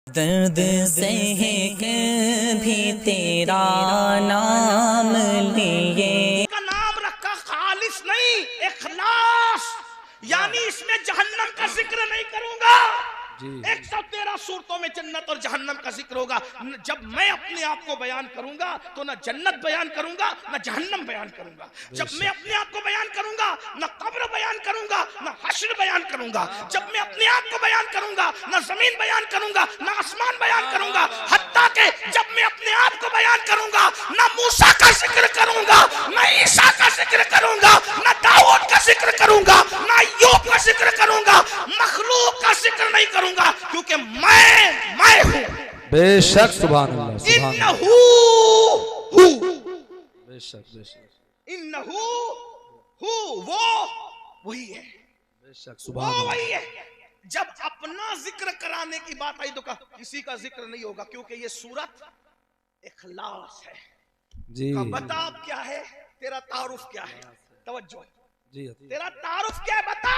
दर्द सह कर भी तेरा नाम लिए का नाम रखा खालिस नहीं इखलास, यानी इसमें जहन्नम का जिक्र नहीं करूंगा। 113 सूरतों में जन्नत और जहन्नम का जिक्र होगा। जब मैं अपने आप को बयान करूंगा तो ना जन्नत बयान करूंगा ना जहन्नम बयान करूंगा। जब मैं अपने आप को बयान करूंगा ना कब्र बयान करूंगा ना हश्र बयान करूंगा। जब मैं अपने आप को बयान करूंगा ना जमीन बयान करूंगा ना आसमान बयान करूंगा। हत्ता के जब मैं अपने आप को बयान करूंगा ना मूसा का जिक्र करूंगा ना ईसा का जिक्र करूंगा ना दाऊद का जिक्र करूंगा ना अय्यूब का जिक्र करूंगा। मखलूक का जिक्र नहीं करूंगा क्योंकि मैं हूं। बेशक सुभान अल्लाह, इन्नहू हु, बेशक बेशक इन्नहू हु, वो वही है, बेशक वो सुभान अल्लाह। वही है। जब अपना जिक्र कराने की बात आई तो कहा किसी का जिक्र नहीं होगा क्योंकि ये सूरत इखलास है। जी बता अब क्या है तेरा तारुफ, क्या है? तवज्जो, जी तेरा तारुफ क्या है बता।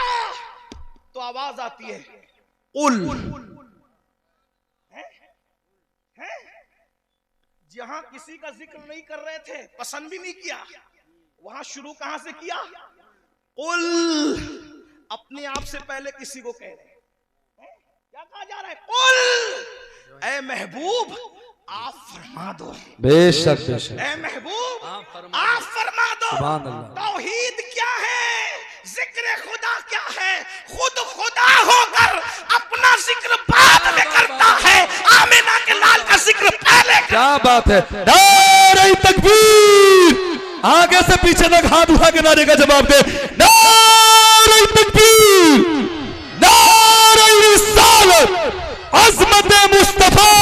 तो आवाज आती है उल है? जहां किसी का जिक्र नहीं कर रहे थे, पसंद भी नहीं किया, वहां शुरू कहां से किया? उल, अपने आप से पहले किसी को कह रहे हैं। क्या कहा जा रहा है? उल, ए महबूब आप फरमा दो। बेशक बेशक ए महबूब आप फरमा दो। सुभान अल्लाह। तौहीद क्या है? जिक्र खुदा क्या है? खुद खुदा होकर अपना जिक्र बाद में करता है, आमिना के लाल का जिक्र पहले। क्या बात है। नारे तकबीर, आगे से पीछे तक हाथ उठा के नारे का जवाब दे। नारे तकबीर, नारे रिसालत, अज़मत मुस्तफा,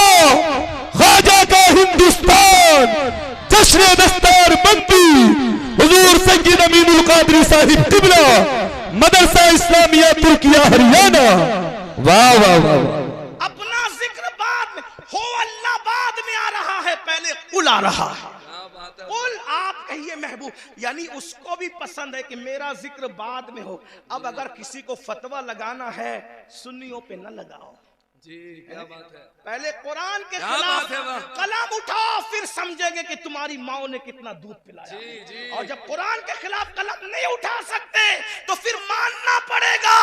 ख्वाजा का हिंदुस्तान, जश्न दस्तार बंदी, हुजूर सय्यद अमीनुल कादरी साहिब किबला, मदरसा इस्लामिया तुर्किया हरियाणा। वाह वाह वाह। अपना जिक्र बाद में हो, अल्लाह बाद में आ रहा है, पहले कुल आ रहा है। कुल आप कहिए महबूब, यानी उसको भी पसंद है कि मेरा जिक्र बाद में हो। अब अगर किसी को फतवा लगाना है सुन्नियों पे न लगाओ जी, क्या बात है। पहले कुरान के क्या खिलाफ बात है वाह। कलम उठाओ, फिर समझेंगे कि तुम्हारी माओ ने कितना दूध पिलाया। और जब कुरान के खिलाफ कलम नहीं उठा सकते तो फिर मानना पड़ेगा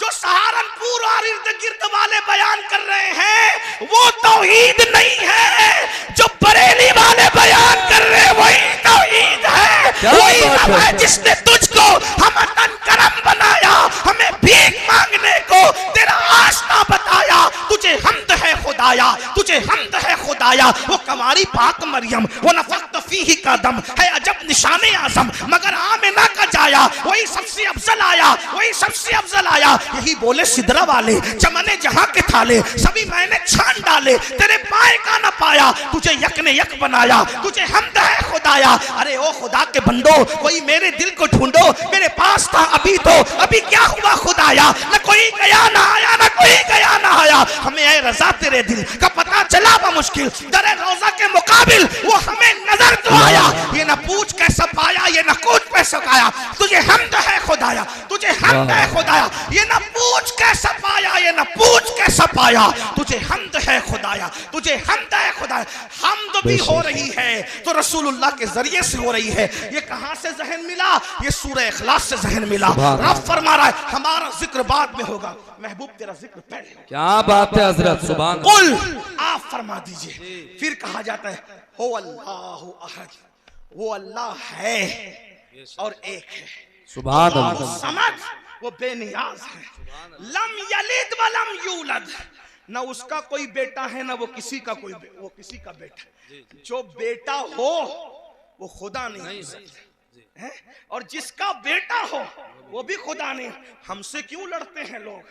जो सहारनपुर और इर्द गिर्द वाले बयान कर रहे हैं वो तौहीद नहीं है, जो बरेली वाले बयान कर रहे हैं वही तौहीद है। वही रब है जिसने तुझको हमतन करम बनाया, हमें भीख मांगने को तेरा आसना बताया। तुझे हमद है खुदाया, तुझे हमद है खुदाया। वो कवारी पाक मरियम, वो नफख्त फीही का दम है अजब निशाने आजम, मगर आमिना का जाया वही सबसे अफजल आया, वही सबसे अफजल आया। यही बोले सिदरा वाले, चमने जहां के थाले सभी मैंने छान डाले, तेरे पाए का न पाया, तुझे यक ने यक बनाया, तुझे हमद है खुदाया। अरे ओ खुदा के बंदो, कोई मेरे दिल को ढूंढो, मेरे पास था अभी तो, अभी क्या हुआ खुदाया? न कोई गया ना आया, न कोई गया ना आया। हमें ऐ रजा तेरे दिल का पता चला वो मुश्किल, दरे रोजा के मुकाबिल वो हमें नजर तो आया। ये न पूछ कैसा पाया, ये न कूच कैसा पाया, तुझे हमद है खुदाया, तुझे हमद है खुदाया। ये न पूछ कैसा पाया, ये न पूछ कैसा पाया, तुझे हमद है खुदाया, तुझे हमद है खुदाया। हमद भी हो रही है तो रसूलुल्लाह के जरिए से हो रही है। ये कहां से जहन मिला? ये सूरह इखलास से जहन मिला। रब फरमा रहा है हमारा जिक्र बाद में होगा, महबूब तेरा जिक्र पहले होगा। क्या बात है हजरत, सुभान। कुल आप फरमा दीजिए। फिर कहा जाता है हो अल्लाहु अहद, वो अल्लाह है और एक है। सुभान अल्लाह। समझ, वो बेनियाज है। लम यलिद व लम यूलद, ना उसका कोई बेटा है ना वो किसी का कोई वो किसी का बेटा। जो बेटा हो वो खुदा नहीं है, और जिसका बेटा हो वो भी खुदा नहीं। हमसे क्यों लड़ते हैं लोग?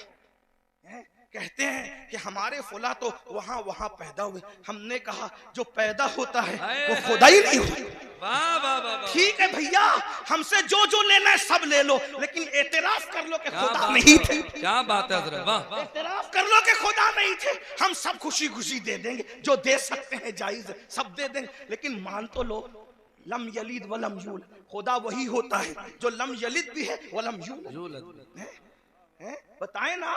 कहते हैं कि हमारे फुला तो वहां वहां पैदा हुए। हमने कहा जो पैदा होता है वो खुदा ही नहीं होता। ठीक है भैया, हमसे जो जो लेना है सब ले लो, लेकिन एतराफ कर लो कि खुदा नहीं थे। क्या बात है हजरत, वाह। एतराफ कर लो कि खुदा नहीं थे। हम सब खुशी खुशी दे देंगे, जो दे सकते हैं जायज है, सब दे देंगे, लेकिन मान तो लो लम यलिद व लम यूलद, खुदा वही होता है जो लम यलिद भी है व लम यूलद। बताए ना,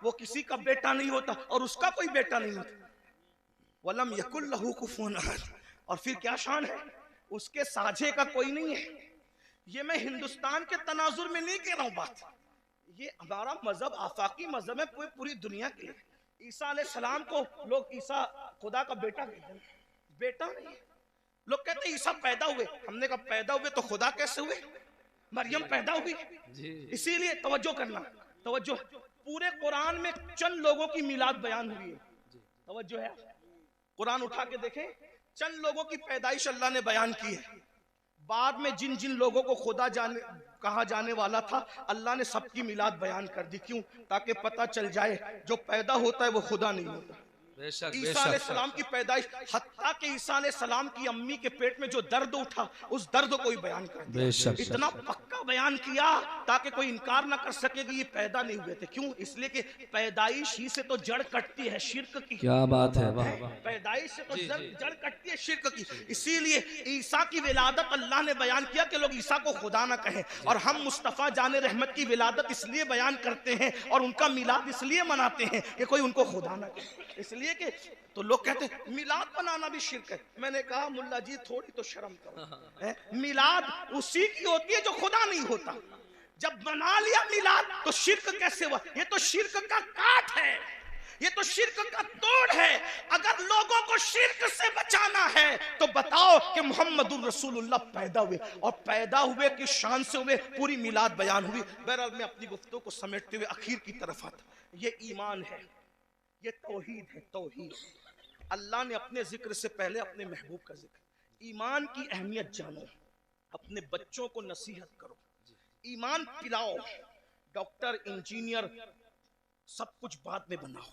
वो किसी का बेटा नहीं होता और उसका कोई बेटा नहीं होता। वलम यकुल लहू कुफुवन अहद, और फिर क्या शान है, उसके साझे का कोई नहीं है। ये मैं हिंदुस्तान के तनाजुर में नहीं कह रहा हूँ बात, ये हमारा मजहब आफाकी मजहब है पूरी दुनिया के लिए। ईसा अलैहिस्सलाम को लोग ईसा खुदा का बेटा कहते हैं, बेटा नहीं। लोग कहते हैं ईसा पैदा हुए, हमने कहा पैदा हुए तो खुदा कैसे हुए, मरियम पैदा हुई। इसीलिए तवज्जो करना, तवज्जो, पूरे कुरान में चंद लोगों की मिलाद बयान हुई है, तवज्जो है। कुरान उठा के देखें, चंद लोगों की पैदाइश अल्लाह ने बयान की है। बाद में जिन जिन लोगों को खुदा कहा जाने वाला था, अल्लाह ने सबकी मिलाद बयान कर दी। क्यों? ताकि पता चल जाए जो पैदा होता है वो खुदा नहीं होता। ईसा अलैहिस्सलाम की पैदाइश, हत्ता के ईसा अलैहिस्सलाम की अम्मी के पेट में जो दर्द उठा, उस दर्द को ही बयान कर दिया। इतना पक्का बयान किया ताकि कोई इनकार ना कर सके कि ये पैदा नहीं हुए थे। क्यों? इसलिए कि पैदाइश ही से तो जड़ कटती है शिर्क की। क्या बात है, पैदाइश से तो जड़ कटती है शिर्क की। इसीलिए ईसा की विलादत अल्लाह ने बयान किया कि लोग ईसा को खुदा ना कहें, और हम मुस्तफ़ा जाने रहमत की विलादत इसलिए बयान करते हैं और उनका मिलाद इसलिए मनाते हैं कि कोई उनको खुदा ना कहे। इसलिए कि तो लोग कहते हैं मिलाद बनाना भी शिर्क है। मैंने कहा मुल्ला जी थोड़ी तो शर्म करो, मिलाद उसी की होती है जो खुदा नहीं होता। जब बना लिया मिलाद तो शिर्क कैसे हुआ? ये तो शिर्क का काट है, ये तो शिर्क का तोड़ है। अगर लोगों को शिर्क से बचाना है तो बताओ कि मोहम्मदुर रसूलुल्लाह पैदा हुए, और पैदा हुए की शान से हुए, पूरी मिलाद बयान हुई। बहरहाल मैं अपनी गुफ्तगू को समेटते हुए आखिर की तरफ आता। ये ईमान है, ये तौहीद है, तौहीद। अल्लाह ने अपने जिक्र से पहले अपने महबूब का जिक्र। ईमान की अहमियत जानो, अपने बच्चों को नसीहत करो, ईमान पिलाओ। डॉक्टर, इंजीनियर सब कुछ बाद में बनाओ,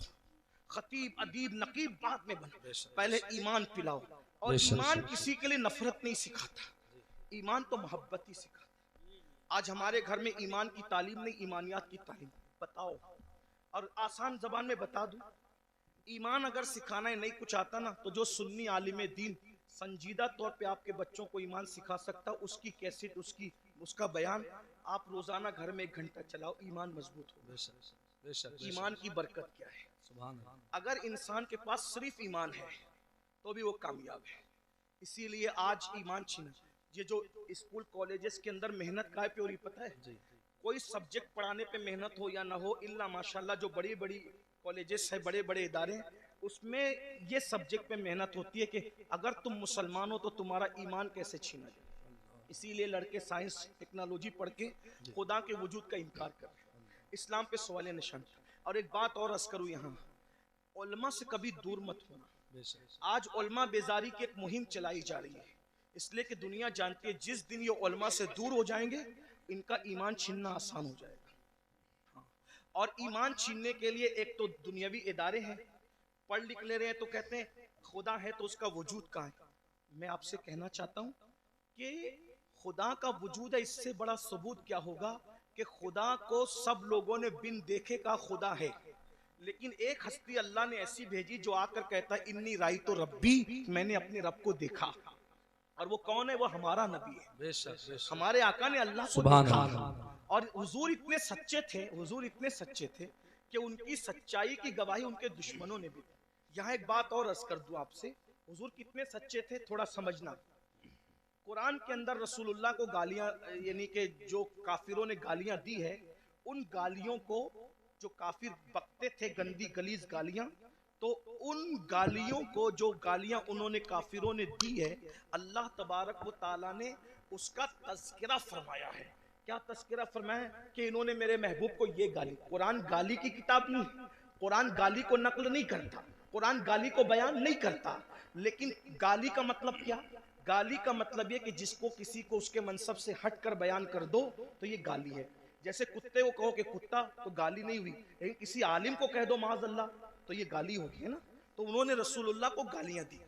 खतीब, अदीब, नकीब बाद में बनाओ, पहले ईमान पिलाओ। और ईमान किसी के लिए नफरत नहीं सिखाता, ईमान तो मोहब्बत ही सिखाता। आज हमारे घर में ईमान की तालीम नहीं, ईमानियात की तालीम। बताओ, और आसान जबान में बता दूं, ईमान अगर सिखाना है नहीं कुछ आता ना, तो जो सुन्नी आलिम दीन संजीदा तौर पे आपके बच्चों को ईमान सिखा सकता, उसकी कैसेट, उसका बयान आप रोजाना घर में 1 घंटा चलाओ, ईमान मजबूत हो। ईमान की बरकत क्या है? अगर इंसान के पास सिर्फ ईमान है तो भी वो कामयाब है। इसीलिए आज ईमान छीना, ये जो स्कूल कॉलेजेस के अंदर मेहनत काय पे हो रही पता है? कोई सब्जेक्ट पढ़ाने पे मेहनत हो या ना हो, इल्ला माशाल्लाह जो बड़ी बड़ी कॉलेजेस है, बड़े बड़े इदारे, उसमें ये सब्जेक्ट पे मेहनत होती है कि अगर तुम मुसलमान हो तो तुम्हारा ईमान कैसे छीना जाए। इसीलिए लड़के साइंस टेक्नोलॉजी पढ़ के खुदा के वजूद का इनकार कर रहे हैं, इस्लाम पे सवाल निशान। और एक बात और अर्ज करूं, यहाँ उलमा से कभी दूर मत होना। आज उलमा बेजारी की एक मुहिम चलाई जा रही है, इसलिए कि दुनिया जानती है जिस दिन ये उलमा से दूर हो जाएंगे इनका ईमान छीनना आसान हो जाएगा। हाँ। और ईमान छीनने के लिए एक तो दुनियावी इदारे हैं, पढ़ लिख ले रहे हैं तो कहते हैं खुदा है तो उसका वजूद कहाँ है। मैं आपसे कहना चाहता हूँ कि खुदा का वजूद है, इससे बड़ा सबूत क्या होगा कि खुदा को सब लोगों ने बिन देखे का खुदा है, लेकिन एक हस्ती अल्लाह ने ऐसी भेजी जो आकर कहता है इन्नी राई तो रब्बी, मैंने अपने रब को देखा। और वो कौन है? वो हमारा नबी है। बेशक हमारे आका ने अल्लाह को देखा। और हुजूर इतने सच्चे थे, हुजूर इतने सच्चे थे कि उनकी सच्चाई की गवाही उनके दुश्मनों ने भी दी। यहाँ एक बात और अर्ज कर दूं आपसे, हुजूर कितने सच्चे थे थोड़ा समझना। कुरान के अंदर रसूलुल्लाह को गालियां, यानी कि जो काफिरों ने गालियां दी है, उन गालियों को जो काफिर बकते थे, गंदी गलीज गालियां, तो उन गालियों को, जो गालियां उन्होंने काफिरों ने दी है, अल्लाह तबारक व ताला ने उसका तज़किरा फरमाया है। क्या तज़किरा फरमाया? कि इन्होंने मेरे महबूब को ये गाली। कुरान गाली की किताब नहीं, कुरान गाली को नकल नहीं करता, कुरान गाली को बयान नहीं करता, लेकिन गाली का मतलब क्या? गाली का मतलब ये कि जिसको किसी को उसके मनसब से हट कर बयान कर दो तो ये गाली है। जैसे कुत्ते को कहो कि कुत्ता, तो गाली नहीं हुई, लेकिन किसी आलिम को कह दो माज़अल्लाह तो ये गाली होगी, है ना। तो उन्होंने रसूलुल्लाह को गालियां दी।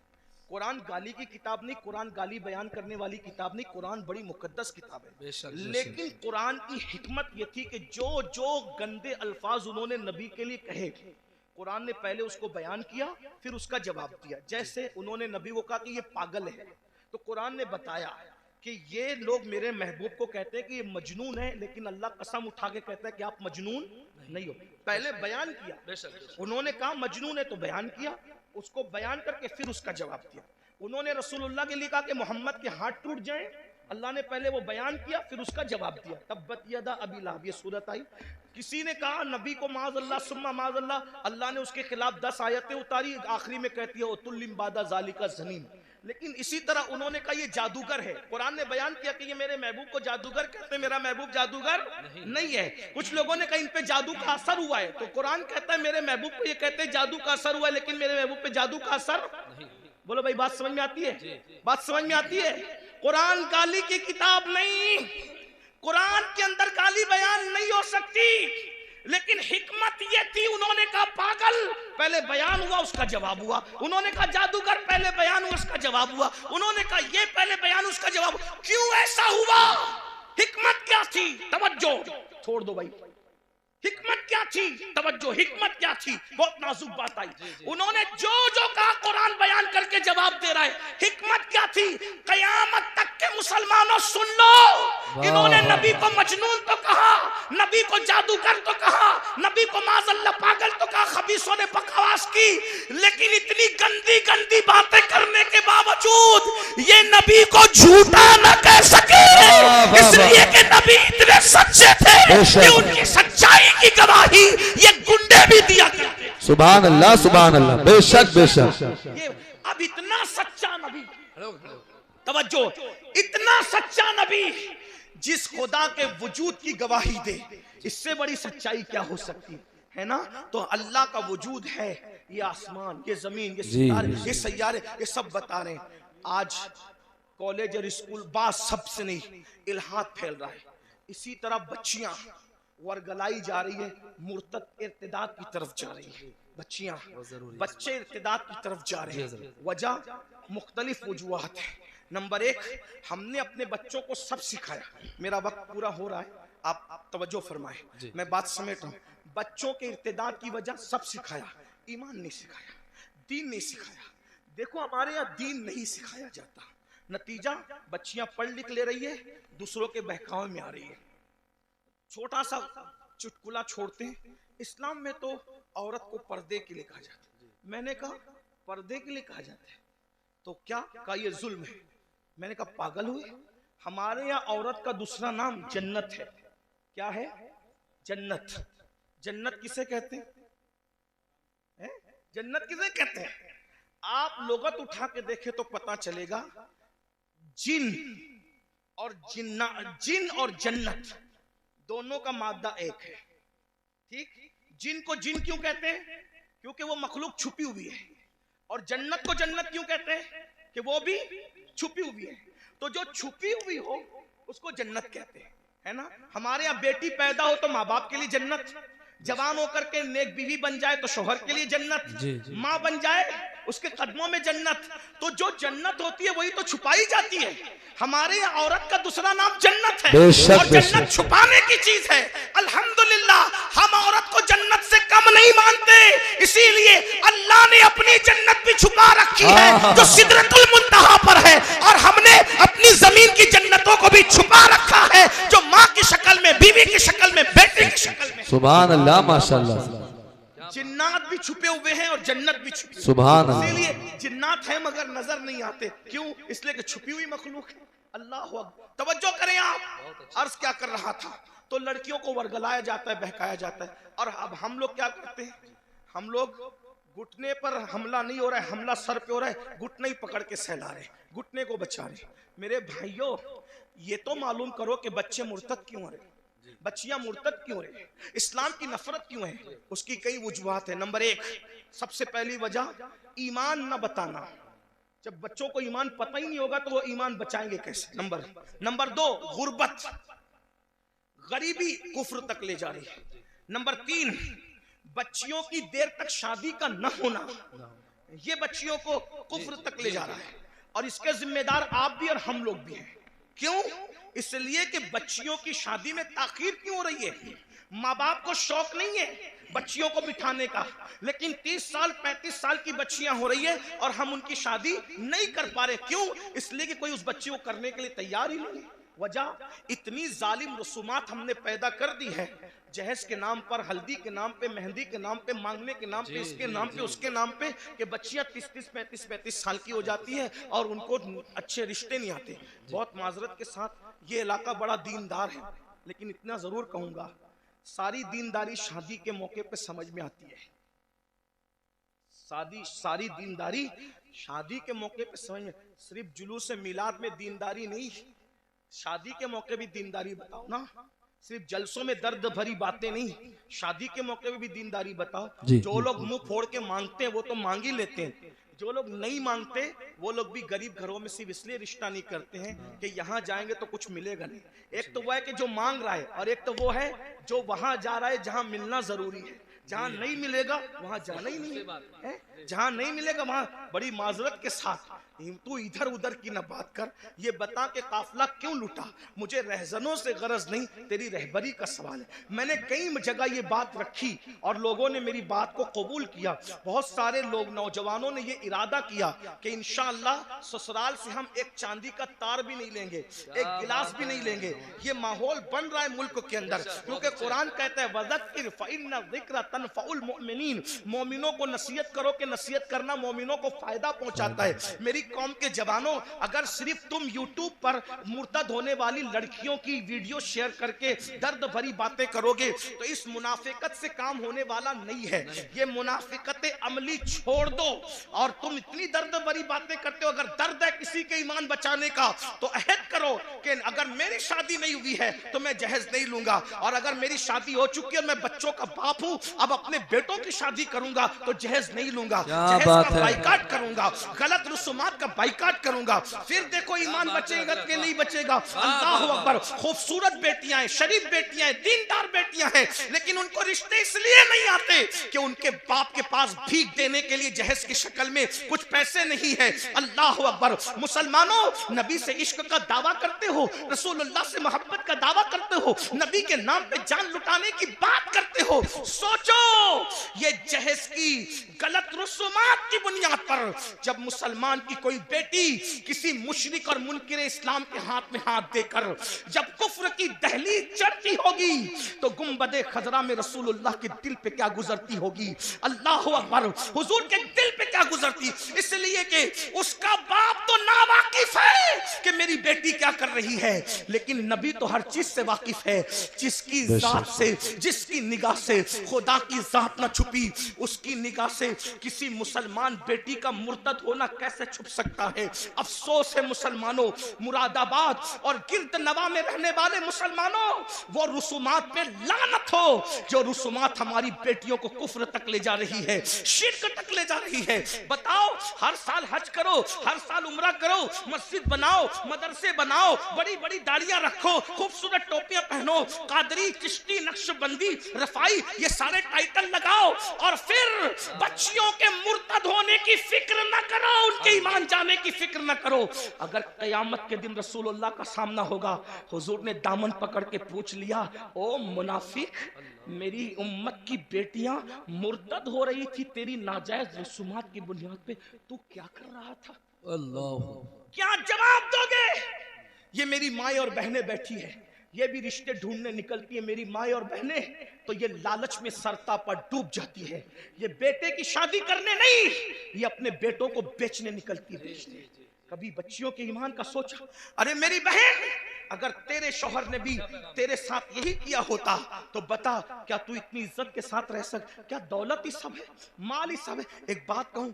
कुरान गाली की किताब नहीं, कुरान गाली बयान करने वाली किताब नहीं, कुरान बड़ी मुकद्दस किताब है। लेकिन कुरान की हिकमत ये थी कि जो जो गंदे अल्फाज उन्होंने नबी के लिए कहे, कुरान ने पहले उसको बयान किया, फिर उसका जवाब दिया। जैसे उन्होंने नबी को कहा कि ये पागल है, तो कुरान ने बताया कि ये लोग मेरे महबूब को कहते हैं कि ये मजनून है, लेकिन अल्लाह कसम उठा के कहता है कि आप मजनून नहीं हो। पहले बयान किया, उन्होंने कहा मजनून है तो बयान किया, उसको बयान करके फिर उसका जवाब दिया। उन्होंने रसूलुल्लाह के लिए कहा कि मोहम्मद के हाथ टूट जाएं, अल्लाह ने पहले वो बयान किया फिर उसका जवाब दिया। तब्बत यदा अबी लहब, ये सूरत आई। किसी ने कहा नबी को माज़अल्लाह सुम्मा माज़अल्लाह, अल्लाह ने उसके खिलाफ 10 आयतें उतारी, आखिरी में कहती है उतुल्लिम बादा ज़ालिका ज़नीम। लेकिन इसी तरह उन्होंने कहा ये जादूगर है। कुरान ने बयान किया कि ये मेरे महबूब को जादूगर कहते हैं, मेरा महबूब जादूगर नहीं है। कुछ लोगों ने कहा इन पे जादू का असर हुआ है, तो कुरान कहता है मेरे महबूब को ये कहते हैं जादू का असर हुआ है, लेकिन मेरे महबूब पे जादू का असर नहीं। बोलो भाई बात समझ में आती है? बात समझ में आती है? कुरान गाली की किताब नहीं, कुरान के अंदर गाली बयान नहीं हो सकती, लेकिन हिकमत ये थी। उन्होंने कहा पागल, पहले बयान हुआ उसका जवाब हुआ। उन्होंने कहा जादूगर, पहले बयान हुआ उसका जवाब हुआ। उन्होंने कहा ये, पहले बयान उसका जवाब। क्यों ऐसा हुआ? हिकमत क्या थी? तवज्जो, छोड़ दो भाई, हिकमत क्या थी? तवज्जो, हिकमत क्या थी? बहुत नाजुक बात आई। उन्होंने जो जो कहा कुरान बयान करके जवाब दे रहा है। हिकमत क्या थी? कयामत तक के मुसलमानों सुन लो, इन्होंने नबी को मजनून तो कहा, नबी को जादूगर तो कहा, नबी को माज़अल्लाह पागल तो कहा, खबीसों ने बकवास की, लेकिन इतनी गंदी गंदी बातें करने के बावजूद ये नबी को झूठा न कह सके, इसलिए कि नबी इतने सच्चे थे कि उनकी सच्चाई की गवाही ये गुंडे भी दिया करते। सुभान अल्लाह, सुभान अल्लाह, बेशक बेशक। ये अब इतना सच्चा नबी, तवज्जो, इतना सच्चा नबी जिस खुदा के वजूद की गवाही दे, इससे बड़ी सच्चाई क्या हो सकती है ना? तो अल्लाह का वजूद है, ये आसमान, ये जमीन, ये सितारे, ये सैयारे, ये सब बता रहे हैं। आज कॉलेज और स्कूल बात सबसे नहीं, इल्हाद फैल रहा है। इसी तरह बच्चियां वर्गलाई जा रही है, मुर्तद इर्तिदाद की तरफ जा रही है। बच्चियां, बच्चे इर्तिदाद की तरफ जा रहे हैं। वजह मुख्तलिफ वजूहात है। नंबर एक, हमने अपने बच्चों को सब सिखाया। मेरा वक्त पूरा हो रहा है, आप तवज्जो फरमाए, मैं बात समेट रहा हूं। बच्चों के इर्तिदाद की वजह सब सिखाया, ईमान नहीं सिखाया, दीन नहीं सिखाया। देखो हमारे यहाँ दीन नहीं सिखाया जाता, नतीजा बच्चियां पढ़ लिख ले रही है, दूसरों के बहकावे में आ रही है। छोटा सा चुटकुला छोड़ते हैं, इस्लाम में तो औरत को पर्दे के लिए कहा जाता है। मैंने कहा पर्दे के लिए कहा जाता है तो क्या? कहा ये जुल्म है। मैंने कहा पागल हुए, हमारे यहाँ औरत का दूसरा नाम जन्नत है। क्या है? जन्नत। जन्नत किसे कहते हैं? जन्नत किसे कहते हैं? आप लोगत उठा के देखे तो पता चलेगा। जिन और जिन्ना, जिन और जन्नत दोनों का मादा एक है, ठीक? जिन को जिन क्यों कहते हैं? क्योंकि वो मखलूक छुपी हुई है। और जन्नत को जन्नत क्यों कहते हैं? कि वो भी छुपी हुई है। तो जो छुपी हुई हो उसको जन्नत कहते हैं, है ना? हमारे यहाँ बेटी पैदा हो तो माँ बाप के लिए जन्नत, जवान होकर के नेक बीवी बन जाए तो शोहर के लिए जन्नत, माँ बन जाए उसके कदमों में जन्नत। तो जो जन्नत होती है वही तो छुपाई जाती है। हमारे यहाँ औरत का दूसरा नाम जन्नत है, और जन्नत छुपाने की चीज है। अल्हम्दुलिल्लाह हम औरत को जन्नत से कम नहीं मानते, इसीलिए अल्लाह ने अपनी जन्नत भी छुपा रखी है जो सिदरतुल मुंतहा पर है, और हमने अपनी जमीन की जन्नतों को भी छुपा रखा है जो माँ की शक्ल में, बीवी की शक्ल में, बेटे की शक्ल में। सुभान अल्लाह, माशाअल्लाह। जिन्नात भी छुपे हुए हैं और जन्नत भी छुपी, सुभान अल्लाह। इसीलिए जिन्नात है मगर नजर नहीं आते। क्यों? इसलिए कि छुपी हुई मखलूक है। अल्लाह अकबर। तवज्जो करें आप। अर्ज क्या कर रहा था? तो लड़कियों को वर्गलाया जाता है, बहकाया जाता है। और अब हम लोग क्या करते हैं? हम लोग घुटने पर हमला नहीं हो रहा है, हमला सर पे हो रहा है, घुटने ही पकड़ के सहला रहे, घुटने को बचा रहे। मेरे भाइयों, ये तो मालूम करो कि बच्चे मुर्तद क्यों हो रहे, बच्चियां मुर्तद क्यों रहे, इस्लाम की नफरत क्यों है? उसकी कई वजूहात है। नंबर एक, सबसे पहली वजह ईमान न बताना। जब बच्चों को ईमान पता ही नहीं होगा तो वो ईमान बचाएंगे कैसे? नंबर दो, गुर्बत, गरीबी कुफ्र तक ले जा रही है। नंबर तीन, बच्चियों की देर तक शादी का न होना, ये बच्चियों को कुफ्र तक ले जा रहा है। और इसके जिम्मेदार आप भी और हम लोग भी हैं। क्यों? इसलिए कि बच्चियों की शादी में ताखीर क्यों हो रही है? माँ बाप को शौक नहीं है बच्चियों को बिठाने का, लेकिन 30 साल 35 साल की बच्चियां हो रही है और हम उनकी शादी नहीं कर पा रहे। क्यों? इसलिए कि कोई उस बच्ची को करने के लिए तैयार ही नहीं है। वजह, इतनी जालिम रसूमात हमने पैदा कर दी है जहेज के नाम पर, हल्दी के नाम पे, मेहंदी के नाम पे, मांगने के नाम पे, इसके नाम पे, उसके नाम पे, कि बच्चियां 30-30, 35-35 साल की हो जाती है और उनको अच्छे रिश्ते नहीं आते। बहुत माजरत के साथ ये इलाका बड़ा दीनदार है, लेकिन इतना जरूर कहूंगा, सारी दीनदारी शादी के मौके पे समझ में आती है। सारी दीनदारी शादी के मौके पे समझ में, सिर्फ जुलूस मिलाद में दीनदारी नहीं, शादी के मौके भी दीनदारी बताओ ना। सिर्फ जलसों में दर्द भरी बातें नहीं, शादी के मौके पे भी दीनदारी बताओ। जो लोग मुंह फोड़ के मांगते हैं वो तो मांग ही लेते हैं, जो लोग नहीं मांगते वो लोग भी गरीब घरों में सिर्फ इसलिए रिश्ता नहीं करते हैं कि यहाँ जाएंगे तो कुछ मिलेगा नहीं। एक तो वो है कि जो मांग रहा है, और एक तो वो है जो वहां जा रहा है जहां मिलना जरूरी है। जहां नहीं मिलेगा वहां जाना ही नहीं है, जहां नहीं मिलेगा वहां बड़ी माजरत के साथ तू इधर उधर की ना बात कर, ये बता के काफिला क्यों लूटा। मुझे रहजनों से गरज नहीं, तेरी रहबरी का सवाल है। मैंने कई जगह ये बात रखी और लोगों ने मेरी बात को कबूल किया। बहुत सारे लोग, नौजवानों ने ये इरादा किया कि इंशाअल्लाह ससुराल से हम एक चांदी का तार भी नहीं लेंगे, एक गिलास भी नहीं लेंगे। ये माहौल बन रहा है मुल्क के अंदर, क्योंकि कुरान कहता है वज़क्किर फ़इन्न ज़िक्र तनफ़उल मुमिनीन, मोमिनों को नसीहत करो कि नसीहत करना मोमिनों को फायदा पहुंचाता है। मेरी कौम के जवानों, अगर सिर्फ तुम यूट्यूब पर मुर्तद होने वाली लड़कियों की वीडियो शेयर करके दर्द भरी बातें करोगे तो इस मुनाफिकत से काम होने वाला नहीं है। ये मुनाफिकत अमली छोड़ दो, और तुम इतनी दर्द भरी बातें करते हो। अगर दर्द है किसी के ईमान बचाने का तो अहद करो कि अगर मेरी शादी नहीं हुई है तो मैं जहेज नहीं लूंगा, और अगर मेरी शादी हो चुकी है और मैं बच्चों का बाप हूं, अब अपने बेटों की शादी करूंगा तो जहेज नहीं लूंगा, जहेज का बाइकाट करूंगा, गलत रसूमात का बाइकाट करूंगा। फिर देखो ईमान बचेगा कि नहीं बचेगा। अल्लाह अकबर। खूबसूरत बेटियां हैं, शरीफ बेटियां हैं, दीनदार बेटियां हैं, लेकिन उनको रिश्ते इसलिए नहीं आते कि उनके बाप के पास भीख देने के लिए जहेज की शक्ल में कुछ पैसे नहीं है। अल्लाह अकबर। मुसलमानों, नबी से इश्क का दावा करते हो, रसूलुल्लाह से मोहब्बत का दावा करते हो, नबी के नाम पे जान लुटाने की बात करते हो। सोचो, ये जहेज की गलत रसूमात की बुनियाद पर जब मुसलमान की कोई बेटी किसी मुशरिक और मुनकिर इस्लाम के हाथ में हाथ देकर जब कुफ्र की दहलीज चढ़ती होगी तो गुंबदे खजरा में रसूलुल्लाह के दिल पे क्या गुजरती होगी। अल्लाह अकबर। हुजूर के दिल पे क्या गुजरती, इसलिए कि उसका बाप तो नावाकिफ है कि मेरी बेटी क्या कर रही है, लेकिन नबी तो हर चीज से वाकिफ है। जिसकी जात से, जिसकी निगाह से खुदा की जात ना छुपी, उसकी निगाह से किसी मुसलमान बेटी का मुर्तद होना कैसे छुप सकता है। अफसोस है मुसलमानों, मुरादाबाद और गिरद नवा में रहने वाले मुसलमानों, वो रुसूमात पे लानत हो जो रुसूमात हमारी बेटियों को कुफ्र तक ले जा रही है, शिर्क तक ले जा रही है। बताओ, हर साल हज करो, हर साल उम्रा करो, मस्जिद बनाओ, मदरसे बनाओ, बड़ी बड़ी दाढ़ियां रखो, खूबसूरत टोपियां पहनो, कादरी, चिश्ती, नक्शबंदी, रफाई, ये सारे टाइटल लगाओ, और फिर बच्चियों के मुर्तद होने की फिक्र न करो, उनके ईमान जाने की फिक्र न करो। अगर कयामत के दिन रसूलुल्लाह का सामना होगा, हुजूर ने दामन पकड़ के पूछ लिया, ओ मुनाफिक, मेरी उम्मत की बेटियां मुर्तद हो रही थी तेरी नाजायज रसूमात की बुनियाद पे, तू क्या कर रहा था? अल्लाह, क्या जवाब दोगे? ये मेरी माएं और बहनें बैठी है, ये भी रिश्ते ढूंढने निकलती है मेरी माएं और बहनें, तो ये लालच में सरता पर डूब जाती है। ये बेटे की शादी करने नहीं, ये अपने बेटों को बेचने निकलती है। कभी बच्चियों के ईमान का सोचा? अरे मेरी बहन, अगर तेरे शौहर ने भी तेरे साथ यही किया होता तो बता, क्या तू इतनी इज्जत के साथ रह सक? क्या दौलत ही सब है, माल ही सब है? एक बात कहूं,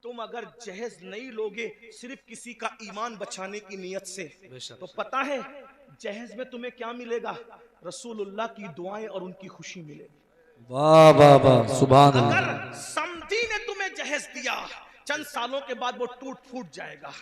तुम अगर जहेज नहीं लोगे सिर्फ किसी का ईमान बचाने की नियत से, तो पता है जहेज में तुम्हें क्या मिलेगा? रसूलुल्लाह की दुआएं और उनकी खुशी मिलेगी। वाह वाह वाह, सुभान अल्लाह। अगर समधी ने तुम्हें जहेज दिया, चंद सालों के बाद वो टूट फूट जाएगा।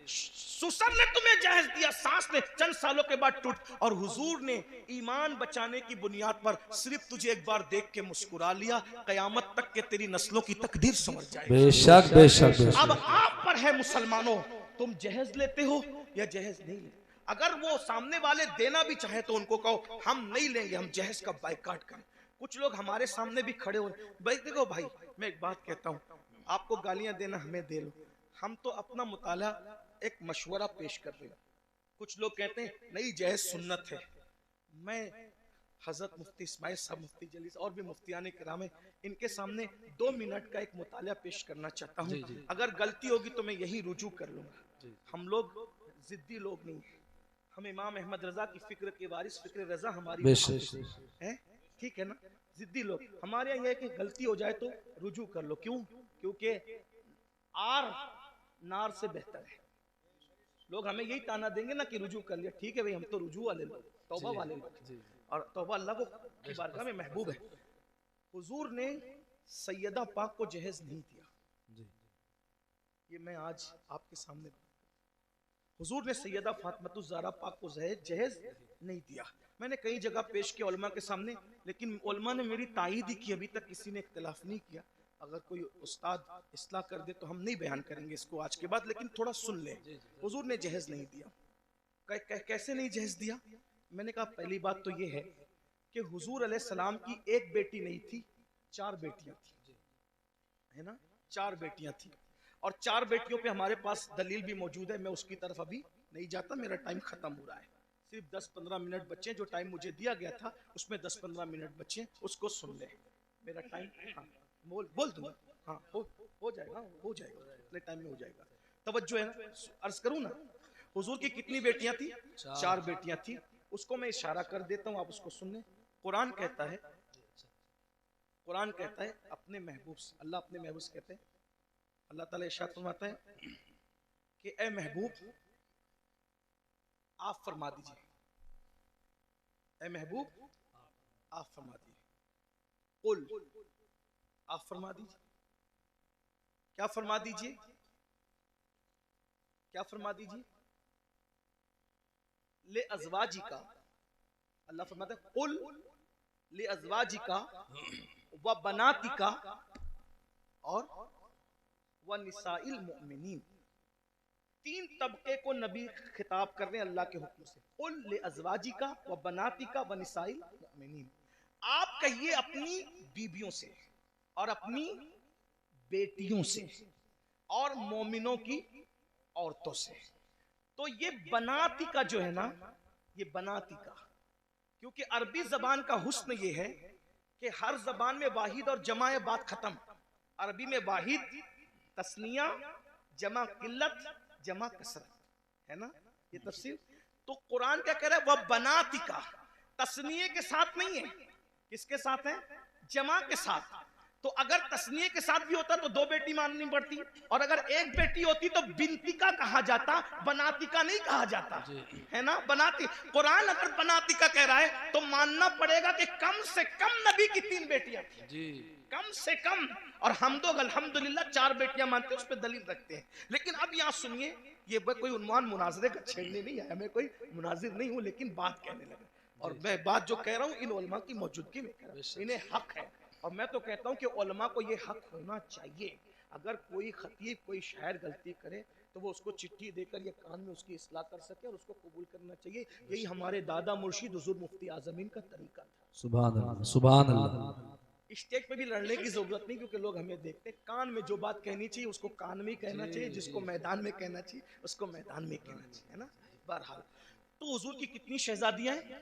सुसर ने तुम्हें जहेज दिया, सास ने, चंद सालों के बाद टूट, और हुजूर ने ईमान बचाने की बुनियाद पर सिर्फ तुझे एक बार देख के मुस्कुरा लिया, कयामत तक के तेरी नस्लों की तकदीर समझ जाएगी। बेशक बेशक बेशक। अब आप पर है मुसलमानों, तुम जहेज लेते हो या जहेज नहीं लेते? अगर वो सामने वाले देना भी चाहे तो उनको कहो हम नहीं लेंगे, हम जहेज का बाइकाट करें। कुछ लोग हमारे सामने भी खड़े हो, भाई देखो भाई, मैं एक बात कहता हूँ, आपको गालियां देना हमें दे लो, हम तो अपना मुताला एक मशवरा पेश कर रहे हैं। कुछ लोग कहते हैं नहीं जहेज सुन्नत है। मैं हजरत मुफ्ती इस्माइल साहब, मुफ्ती जलीस और भी मुफ्तियान किराम है, इनके सामने 2 मिनट का एक मुताला पेश करना चाहता हूँ। अगर गलती होगी तो मैं यही रुजू कर लूंगा। हम लोग जिद्दी लोग नहीं, हम इमाम अहमद रजा की फिक्र के वारिस, फिक्र रजा हमारी है, ठीक है ना। जिद्दी लोग हमारे यहाँ यह कि गलती हो जाए तो रुजू कर लो। क्यों? क्योंकि आर नार से बेहतर है। लोग हमें यही ताना देंगे ना कि रुजू कर लिया, ठीक है भाई, हम तो रुजू वाले लोग, तौबा वाले लोग, और तौबा अल्लाह को की बारगाह में महबूब है। हुजूर ने सैयदा पाक को जहेज नहीं दिया, ये मैं आज आपके सामने, हुजूर ने सैयदा फातिमातुज़ ज़हरा पाक को जहेज नहीं दिया। मैंने कई जगह पेश किया उलमा के सामने, लेकिन उलमा ने मेरी तायीद ही की, अभी तक किसी ने इख्तिलाफ नहीं किया। अगर कोई उस्ताद इस्लाह कर दे तो हम नहीं बयान करेंगे इसको आज के बाद, लेकिन थोड़ा सुन ले। हुजूर ने जहेज नहीं दिया। कैसे नहीं जहेज दिया? मैंने कहा पहली बात तो ये है कि हुजूर अलैहिस्सलाम की एक बेटी नहीं थी, 4 बेटियां थी, है ना, 4 बेटियां थी, और 4 बेटियों पे हमारे पास दलील भी मौजूद है। मैं उसकी तरफ अभी नहीं जाता, मेरा टाइम खत्म हो रहा है। सिर्फ 10-15 मिनट बच्चे, जो टाइम मुझे दिया गया था उसमें 10-15 मिनट बच्चे, उसको सुन ले। मेरा टाइम, हाँ बोल दूंगा, हाँ हो जाएगा, इतने टाइम में हो जाएगा। तवज्जो है ना, अर्ज करूँ ना, हुजूर की कितनी बेटियां थी? 4 बेटियां थी। उसको मैं इशारा कर देता हूँ, आप उसको सुन लें। कुरान कहता है अपने महबूब से, अल्लाह अपने महबूब से कहते हैं, अल्लाह ताला इरशाद फरमाता है कि ए महबूब आप फरमा दीजिए, ए महबूब आप फरमा दीजिए, कुल आप फरमा दीजिए। क्या फरमा दीजिए? क्या फरमा दीजिए? ले अज़वाजी का, अल्लाह फरमाता है कुल ले अज़वाजी का व बनाती का और व निसाइल मुमिनीन। 3 तबके को नबी खिताब कर रहे हैं अल्लाह के हुक्म से। कुल ले अज़वाजी का व बनाती का व निसाइल मुमिनीन, आप कहिए अपनी बीबियों से और अपनी बेटियों से और मोमिनों की औरतों से। तो ये बनाती का जो है ना, ये बनाती का, क्योंकि अरबी जबान का हुस्न ये है कि हर जबान में वाहिद और जमा बात खत्म। अरबी में वाहिद तस्निया, जमा किल्लत, जमा कसरत, है ना ये तफसीर। तो कुरान क्या कह रहा है? वह बनाती का, तस्निये के साथ नहीं है, किसके साथ है? जमा के साथ। तो अगर तस्निये के साथ भी होता तो 2 बेटी माननी पड़ती, और अगर 1 बेटी होती तो बिनती का कहा जाता, बनाती का नहीं कहा जाता, है ना। बनाती, कुरान अगर बनाती का कह रहा है तो मानना पड़ेगा कि कम से कम नबी की 3 बेटियां थी, कम से कम। और हम तो अल्हम्दुलिल्लाह 4 बेटियां मानते हैं, उस पर दलील रखते हैं। लेकिन अब यहाँ सुनिए, ये कोई उन्वान मुनाजरे का छेड़ने नहीं है, मैं कोई मुनाजिर नहीं हूँ, लेकिन बात कहने लगा। और मैं बात जो कह रहा हूँ इन उलमा की मौजूदगी में कह रहा हूं, इन्हें हक है। और मैं तो कहता हूँ कि उलमा को ये हक होना चाहिए, अगर कोई खतीब, कोई शायर गलती करे तो वो उसको चिट्ठी देकर ये कान में उसकी इस्लाह कर सके और उसको कबूल करना चाहिए। यही हमारे दादा मुर्शिद हुजूर मुफ्ती आज़मीन का तरीका था। सुभान अल्लाह, सुभान अल्लाह। स्टेज पे भी लड़ने की जरूरत नहीं, क्योंकि लोग हमें देखते हैं। कान में जो बात कहनी चाहिए उसको कान में कहना चाहिए, जिसको मैदान में कहना चाहिए उसको मैदान में कहना चाहिए, है ना। बहरहाल, तो हुजूर की कितनी शहजादियां हैं?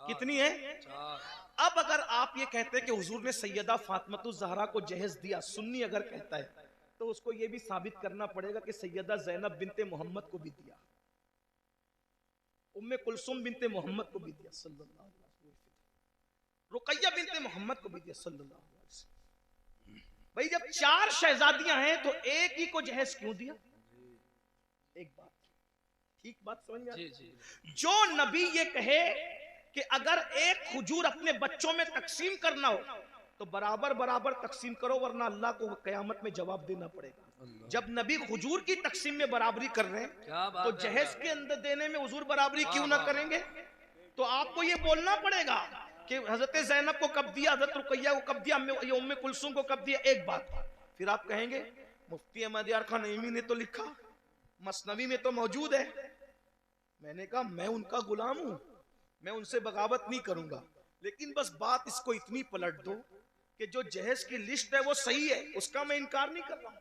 कितनी है? 4। अब अगर आप ये कहते हैं कि हुजूर ने सैयदा फातिमातुज़ ज़हरा को जहेज दिया, सुन्नी अगर कहता है, तो उसको ये भी साबित करना पड़ेगा कि सैयदा ज़ैनब बिनते मोहम्मद को भी दिया, उम्मे कुलसुम बिनते मोहम्मद को भी दिया सल्लल्लाहु अलैहि वसल्लम, रुकैया बिनते मोहम्मद को भी दिया सल्लल्लाहु अलैहि वसल्लम। भाई जब 4 शहजादियां हैं तो एक ही को जहेज क्यों दिया? एक बात, ठीक बात समझ में आई? जो नबी ये कहे कि अगर एक खजूर अपने बच्चों में तकसीम करना हो तो बराबर बराबर तकसीम करो, वरना अल्लाह को क़यामत में जवाब देना पड़ेगा। जब नबी खजूर की तकसीम में बराबरी कर रहे हैं तो जहेज के अंदर देने में हुजूर बराबरी क्यों ना करेंगे? तो आपको ये बोलना पड़ेगा कि हजरत ज़ैनब को कब दिया, हजरत रुकैया को कब दिया, उम्मे कुलसूम को कब दिया। एक बात, फिर आप कहेंगे मुफ्ती अहमद यार खान नईमी ने तो लिखा, मसनवी में तो मौजूद है। मैंने कहा मैं उनका गुलाम हूं, मैं उनसे बगावत नहीं करूंगा, लेकिन बस बात इसको इतनी पलट दो कि जो जहेज की लिस्ट है वो सही है, उसका मैं इनकार नहीं कर रहा हूं,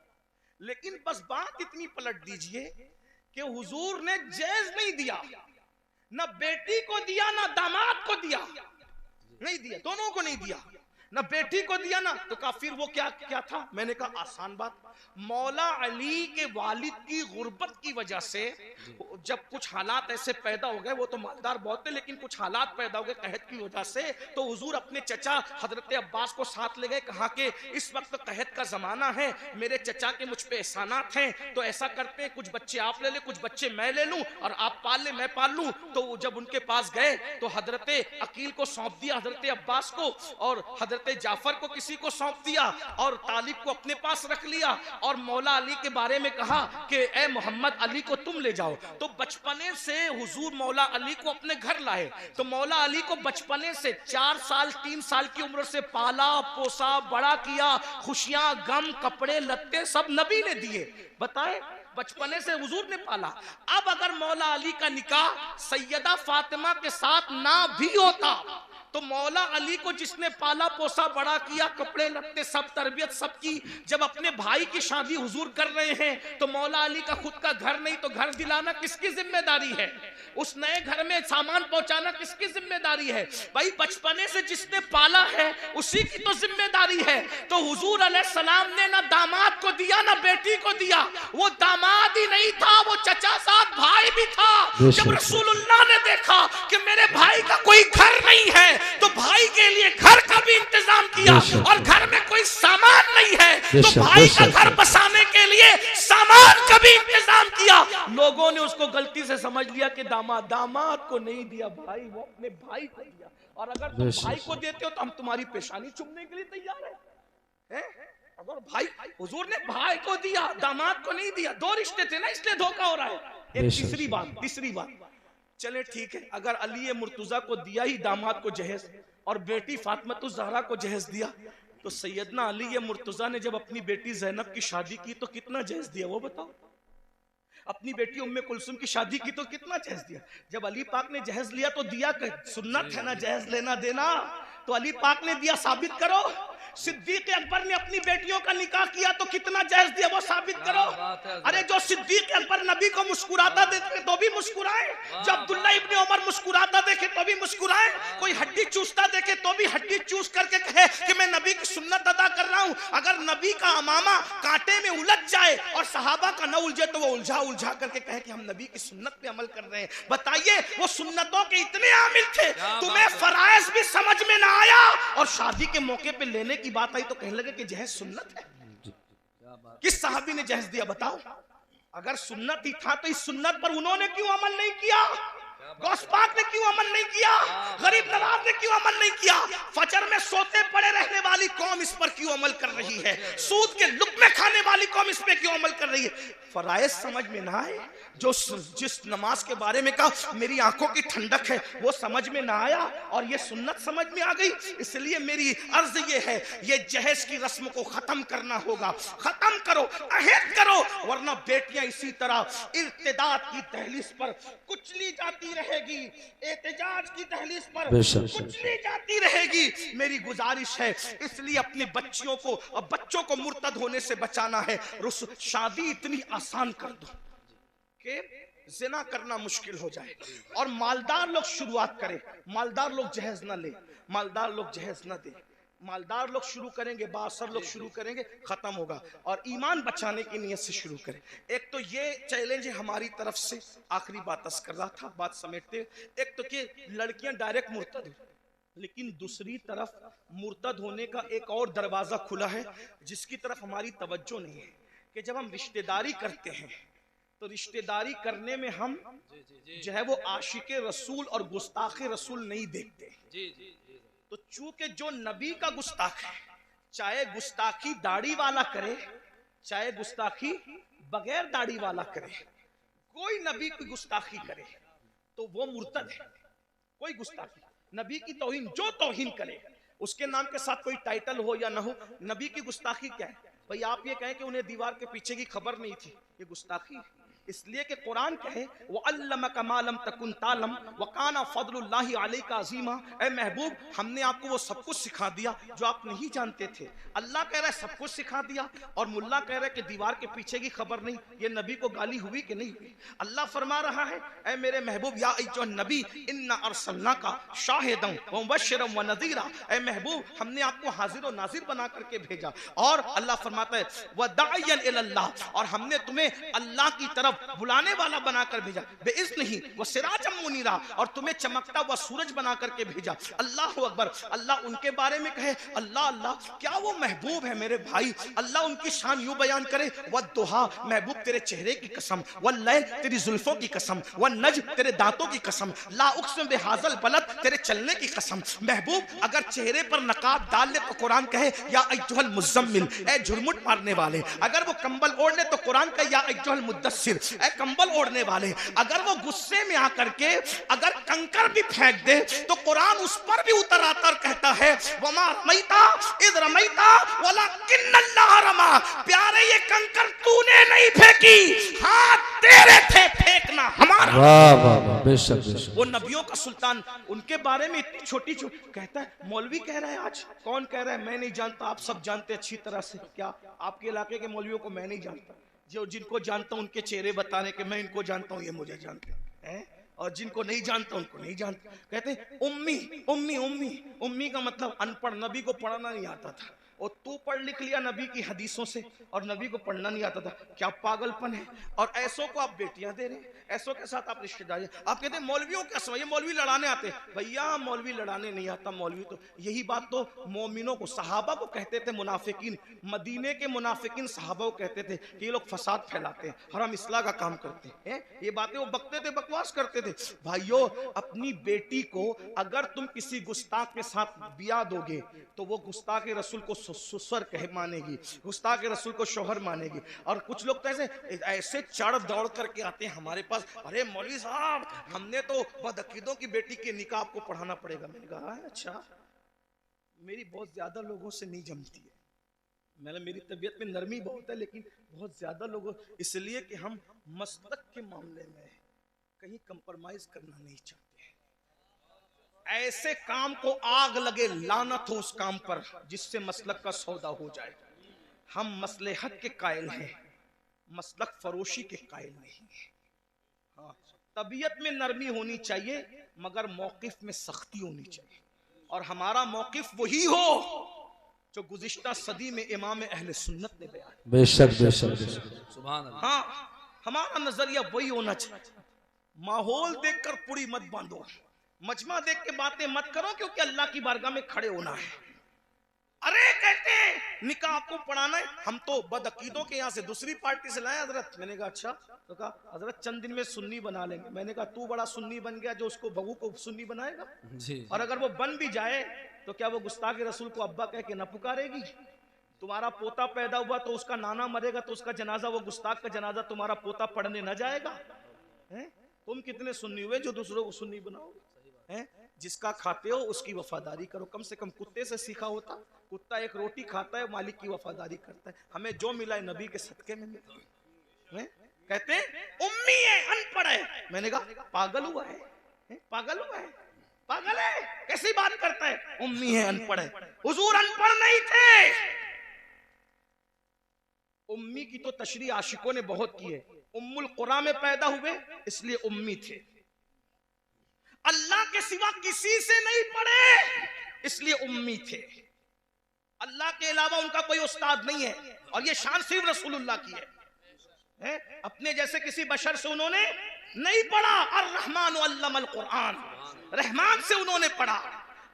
लेकिन बस बात इतनी पलट दीजिए कि हुजूर ने जहेज नहीं दिया, ना बेटी को दिया ना दामाद को दिया, नहीं दिया, दोनों को नहीं दिया। ना बेटी को दिया ना, तो कहा फिर वो क्या क्या था? मैंने कहा आसान बात, मौला अली के वालिद की गुर्बत की वजह से जब कुछ हालात ऐसे पैदा हो गए, वो तो मालदार बहुत थे लेकिन कुछ हालात पैदा हो गए कहत की वजह से, तो हुजूर अपने चचा हजरत अब्बास को साथ ले गए। कहा कि इस वक्त कहत का जमाना है, मेरे चचा के मुझ पे एहसानात हैं, तो ऐसा करते हैं कुछ बच्चे आप ले ले, कुछ बच्चे मैं ले लूं, और आप पाल ले मैं पाल लूं। तो जब उनके पास गए तो हजरत अकील को सौंप दिया हजरत अब्बास को, और हजरत जाफर को किसी को सौंप दिया, और तालिब को अपने पास रख लिया, और मौला अली के बारे में कहा कि ए मोहम्मद, अली को तुम ले जाओ। तो बचपने से हुजूर मौला अली को अपने घर लाए। तो मौला अली को बचपने से 4 साल 3 साल की उम्र से पाला पोसा बड़ा किया, खुशियां गम कपड़े लत्ते सब नबी ने दिए। बताए, बचपने से हुजूर ने पाला। अब अगर मौला अली का निकाह सैयदा फातिमा के साथ ना भी होता, तो मौला अली को जिसने पाला पोसा बड़ा किया, कपड़े लत्ते सब तरबियत सब की, जब अपने भाई की शादी हुजूर कर रहे हैं, तो मौला अली का खुद का घर नहीं, तो घर दिलाना किसकी जिम्मेदारी है? उस नए घर में सामान पहुंचाना किसकी जिम्मेदारी है? भाई बचपने से जिसने पाला है उसी की तो जिम्मेदारी है। तो हुजूर अलैहिस्सलाम ने ना दामाद को दिया ना बेटी को दिया, वो दामाद ही नहीं था, वो चचा साथ भाई भी था। जब रसूलुल्लाह ने देखा कि मेरे भाई का कोई घर नहीं है, तो भाई के लिए घर का भी इंतजाम किया, और घर में कोई सामान नहीं है तो भाई का घर बसाने के लिए सामान का भी इंतजाम किया। लोगों ने उसको गलती से समझ लिया कि दामाद को नहीं दिया भाई, वो अपने भाई को दिया, और अगर तुम भाई को देते हो तो हम तुम्हारी पेशानी चूमने के लिए तैयार हैं। अगर भाई, हुजूर ने भाई को दिया दामाद को नहीं दिया, 2 रिश्ते थे ना, इसलिए धोखा हो रहा है। एक तीसरी बात, चले ठीक है, अगर अली मुर्तजा को दिया ही दामाद को जहेज, और बेटी फातिमा ज़हरा को जहेज दिया, तो सैयदना अली मुर्तजा ने जब अपनी बेटी ज़ैनब की शादी की तो कितना जहेज दिया वो बताओ? अपनी बेटी उम्मे कुलसुम की शादी की तो कितना जहेज दिया? जब अली पाक ने जहेज लिया तो दिया, सुन्नत है ना जहेज लेना देना, तो अली पाक ने दिया, साबित करो। सिद्दीक अकबर ने अपनी बेटियों का निकाह किया तो कितना जहेज दिया वो साबित करो। अरे जो सिद्दीक अकबर नबी को मुस्कुराता देखे तो भी मुस्कुराए, जब अब्दुल्ला इब्ने उमर मुस्कुराता देखे तो भी मुस्कुराए, कोई हड्डी चूसता देखे तो भी हड्डी चूस करके कहे कि मैं नबी की सुन्नत अदा कर रहा हूं। अगर नबी का अमामा कांटे में उलझ जाए और सहाबा का न उलझे तो वो उलझा करके कहे कि हम नबी की सुन्नत पे अमल कर रहे हैं। बताइए, वो सुन्नतों के इतने आमिल थे, तुम्हें फराइज भी समझ में ना आया, और शादी के मौके पे लेने की बात आई तो कहने लगे कि जहेज सुन्नत है। किस साहबी ने जहेज दिया बताओ? अगर सुन्नत ही था तो इस सुन्नत पर उन्होंने क्यों अमल नहीं किया? गौस पाक ने क्यों अमल नहीं किया? गरीब नवाज ने क्यों अमल नहीं किया? फजर में सोते पड़े रहने वाली कौम इस पर क्यों अमल कर रही है? सूद के लुक़्मे खाने वाली कौम इस पे क्यों अमल कर रही है? फराइज समझ में ना आए, जो जिस नमाज के बारे में कहा मेरी आंखों की ठंडक है वो समझ में ना आया, और ये सुन्नत समझ में आ गई। इसलिए मेरी अर्ज ये है, ये जहेज की रस्म को खत्म करना होगा, खत्म करो, अहद करो, वरना बेटियां इसी तरह इर्तिदाद की दहलीज पर कुचली जाती रहेगी, एहतजाज की दहलीज पर कुचली जाती रहेगी। मेरी गुजारिश है, इसलिए अपने बच्चों को मुर्तद होने से बचाना है। शादी इतनी आसान कर दो कि जिना करना मुश्किल हो जाए, और मालदार लोग शुरुआत करें, मालदार लोग जहेज ना ले, मालदार लोग जहेज ना दे, मालदार लोग शुरू करेंगे, बासर लोग शुरू करेंगे, खत्म होगा। और ईमान बचाने की नियत से शुरू करें। एक तो ये चैलेंज है हमारी तरफ से, आखिरी बात अर्ज कर रहा था, बात समेटते, एक तो कि लड़कियां डायरेक्ट मुर्तद, लेकिन दूसरी तरफ मुर्तद होने का एक और दरवाजा खुला है जिसकी तरफ हमारी तवज्जो नहीं है, कि जब हम रिश्तेदारी करते हैं तो रिश्तेदारी करने में हम जो है वो आशिके रसूल और गुस्ताखे रसूल नहीं देखते। तो चूंकि जो नबी का गुस्ताख है, चाहे गुस्ताखी दाढ़ी वाला करे चाहे गुस्ताखी बगैर दाढ़ी वाला करे, कोई नबी की गुस्ताखी करे तो वो मुर्तद है। कोई गुस्ताखी, नबी की तौहीन, जो तौहीन करे उसके नाम के साथ कोई टाइटल हो या ना हो, नबी की गुस्ताखी क्या है? भाई आप ये कहें कि उन्हें दीवार के पीछे की खबर नहीं थी, ये गुस्ताखी। इसलिए कि कुरान कहे वो अल्लमका मा लम तकुन तालम व काना फदलुल्लाहि अलैका अज़ीमा। ए महबूब, हमने आपको वो सब कुछ सिखा दिया जो आप नहीं जानते थे। अल्लाह कह रहा है सब कुछ सिखा दिया, और मुल्ला कह रहा है कि दीवार के पीछे की खबर नहीं। ये नबी को गाली हुई कि नहीं हुई? अल्लाह फरमा रहा है, ए मेरे महबूब, या अय्युहन नबी इन्ना अर्सलनाका शाहिदन व मुबश्शिरन व नज़ीरा। ए महबूब, हमने आपको हाजिर और नाजिर बना करके भेजा। और अल्लाह फरमाता है व दाइयन इलल्लाह, और हमने तुम्हें अल्लाह की तरफ बुलाने वाला बनाकर भेजा। बेइज़्निही व सिराजम मुनीरा, और तुम्हें चमकता हुआ सूरज बना करके भेजा। अल्लाह अकबर। अल्लाह उनके बारे में कहे, अल्लाह अल्लाह, क्या वो महबूब है मेरे भाई? अल्लाह उनकी शान यूं बयान करे, वद्दुहा, महबूब तेरे चेहरे की कसम, वल्लैल, तेरी जुल्फों की कसम, वन्नज्म, तेरे दांतों की कसम, ला उक़्सिम बिहाज़ल बलद, तेरे चलने की कसम। महबूब अगर चेहरे पर नकाब डाल ले तो कुरान कहे या अय्युहल मुज़म्मिल, ए झुरमुट मारने वाले। अगर वो कंबल ओढ़ ले तो कुरान कहे या अय्युहल मुद्दस्सिर, ए कंबल ओढ़ने वाले। अगर वो गुस्से में आकर के अगर कंकर भी फेंक दे तो कुरान उस पर भी उतर आता और कहता है वमा रमैता इज़ रमैता वलाकिन्नल्लाह रमा। प्यारे, ये कंकर तूने नहीं फेंकी, हाथ तेरे थे, फेंकना हमारा। वाह वाह वाह, बेशक बेशक। वो नबियों का सुल्तान, उनके बारे में इतनी छोटी कहता है। मौलवी कह रहा है, आज कौन कह रहा है? मैं नहीं जानता, आप सब जानते अच्छी तरह से। क्या आपके इलाके के मौलवियों को मैं नहीं जानता? जो जिनको जानता हूं उनके चेहरे बताने के, मैं इनको जानता हूं, ये मुझे जानते हैं, और जिनको नहीं जानता उनको नहीं जानता। कहते हैं उम्मी उम्मी उम्मी। उम्मी का मतलब अनपढ़, नबी को पढ़ना नहीं आता था। और तू पढ़ लिख लिया नबी की हदीसों से, और नबी को पढ़ना नहीं आता था। क्या पागलपन है? और ऐसों को आप बेटियां दे रहे हैं, ऐसों के साथ आप रिश्तेदारी। आप कहते हैं मौलवियों का समय, ये मौलवी लड़ाने आते। भैया मौलवी लड़ाने नहीं आता। मौलवी तो, यही बात तो मोमिनों को, सहाबा को कहते थे मुनाफिकीन। मदीने के मुनाफिकीन सहाबा को कहते थे कि ये लोग फसाद फैलाते हैं, हराम इस्लाह का काम करते हैं। ये बातें वो बकते थे, बकवास करते थे। भाइयों, अपनी बेटी को अगर तुम किसी गुस्ताख के साथ बिया दोगे तो वो गुस्ताख के रसूल को ससुर कह मानेगी, गुस्ताख के रसूल को शौहर मानेगी। और कुछ लोग तो ऐसे चढ़ दौड़ करके आते हैं हमारे पास, अरे मौलवी साहब, हमने तो बदअकीदों की बेटी के निकाह आपको पढ़ाना पड़ेगा। मैंने कहा अच्छा, मेरी बहुत ज्यादा लोगों से नहीं जमती है। मेरी तबीयत में नरमी बहुत है, लेकिन बहुत ज्यादा लोगों, इसलिए कि हम मसलक के मामले में कहीं कंप्रोमाइज करना नहीं चाहते। ऐसे काम को आग लगे, लानत हो उस काम पर जिससे मसलक का सौदा हो जाए। हम मसलहत के कायल हैं, मसलक फरोशी के कायल नहीं है। हाँ, तबीयत में नरमी होनी चाहिए, मगर मौकिफ में सख्ती होनी चाहिए। और हमारा मौकिफ वही हो जो गुज़िश्ता सदी में इमाम अहले सुन्नत ने बयान। बेशक बेशक बेशक, सुभान अल्लाह। हाँ, हमारा नजरिया वही होना चाहिए। माहौल देखकर पुड़ी मत बांधो, मजमा देख के बातें मत करो, क्योंकि अल्लाह की बारगाह में खड़े होना है। अरे कहते हैं निकाह आपको पढ़ाना है, हम तो बदअकीदों के यहाँ से दूसरी पार्टी से लाए हजरत। मैंने कहा अच्छा, तो कहा हजरत चंद दिन में सुन्नी बना लेंगे। मैंने कहा तू बड़ा सुन्नी बन गया जो उसको बहू को सुन्नी बनाएगा जी। और अगर वो बन भी जाए तो क्या वो गुस्ताख रसूल को अब्बा कह के न पुकारेगी? तुम्हारा पोता पैदा हुआ तो उसका नाना मरेगा तो उसका जनाजा, वो गुस्ताख का जनाजा तुम्हारा पोता पढ़ने न जाएगा? तुम कितने सुन्नी हुए जो दूसरों को सुन्नी बनाओगे? जिसका खाते हो उसकी वफादारी करो। कम से कम कुत्ते से सीखा होता। कुत्ता एक रोटी खाता है, मालिक की वफादारी करता है। हमें जो मिला है नबी के सदके में मिला। कहते हैं उम्मी है, अनपढ़ है। मैंने कहा पागल हुआ है, पागल हुआ है, पागल है, कैसी बात करता है? उम्मी है, अनपढ़ है। हुजूर अनपढ़ नहीं थे। उम्मी की तो तशरीह आशिकों ने बहुत की है। उम्मुल कुरा में पैदा हुए इसलिए उम्मी थे। अल्लाह के सिवा किसी से नहीं पढ़े इसलिए उम्मी थे। अल्लाह के अलावा उनका कोई उस्ताद नहीं है, और ये शान सिर्फ रसूलुल्लाह की है। अपने जैसे किसी बशर से उन्होंने नहीं पढ़ा। अर्रहमान अल्लमल कुरान, रहमान से उन्होंने पढ़ा।